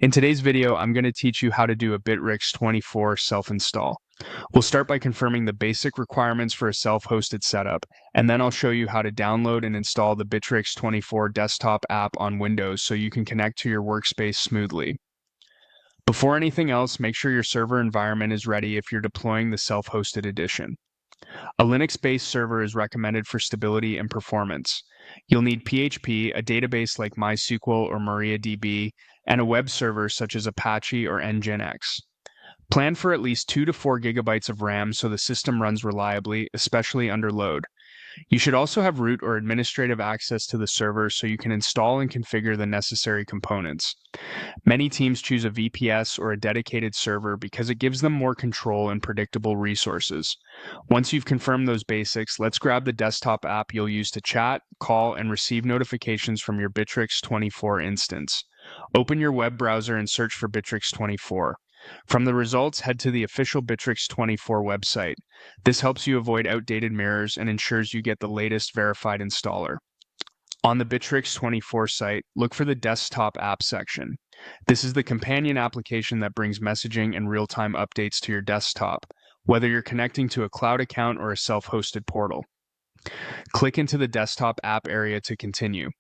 In today's video, I'm going to teach you how to do a Bitrix24 self-install. We'll start by confirming the basic requirements for a self-hosted setup, and then I'll show you how to download and install the Bitrix24 desktop app on Windows so you can connect to your workspace smoothly. Before anything else, make sure your server environment is ready if you're deploying the self-hosted edition. A Linux-based server is recommended for stability and performance. You'll need PHP, a database like MySQL or MariaDB, and a web server such as Apache or Nginx. Plan for at least 2 to 4 gigabytes of RAM so the system runs reliably, especially under load. You should also have root or administrative access to the server so you can install and configure the necessary components. Many teams choose a VPS or a dedicated server because it gives them more control and predictable resources. Once you've confirmed those basics, let's grab the desktop app you'll use to chat, call, and receive notifications from your Bitrix24 instance. Open your web browser and search for Bitrix24. From the results, head to the official Bitrix24 website. This helps you avoid outdated mirrors and ensures you get the latest verified installer. On the Bitrix24 site, look for the desktop app section. This is the companion application that brings messaging and real-time updates to your desktop, whether you're connecting to a cloud account or a self-hosted portal. Click into the desktop app area to continue.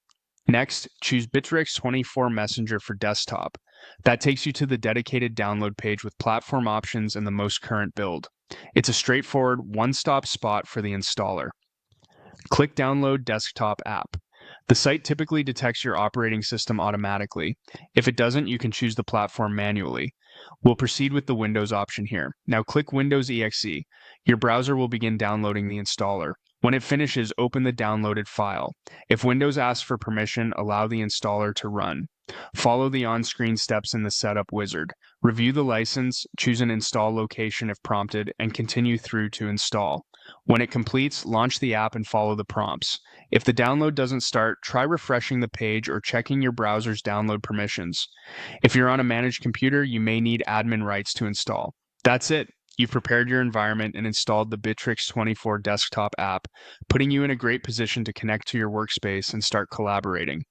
Next, choose Bitrix24 Messenger for desktop. That takes you to the dedicated download page with platform options and the most current build. It's a straightforward, one-stop spot for the installer. Click Download Desktop App. The site typically detects your operating system automatically. If it doesn't, you can choose the platform manually. We'll proceed with the Windows option here. Now click Windows EXE. Your browser will begin downloading the installer. When it finishes, open the downloaded file. If Windows asks for permission, allow the installer to run. Follow the on-screen steps in the setup wizard. Review the license, choose an install location if prompted, and continue through to install. When it completes, launch the app and follow the prompts. If the download doesn't start, try refreshing the page or checking your browser's download permissions. If you're on a managed computer, you may need admin rights to install. That's it. You've prepared your environment and installed the Bitrix24 desktop app, putting you in a great position to connect to your workspace and start collaborating.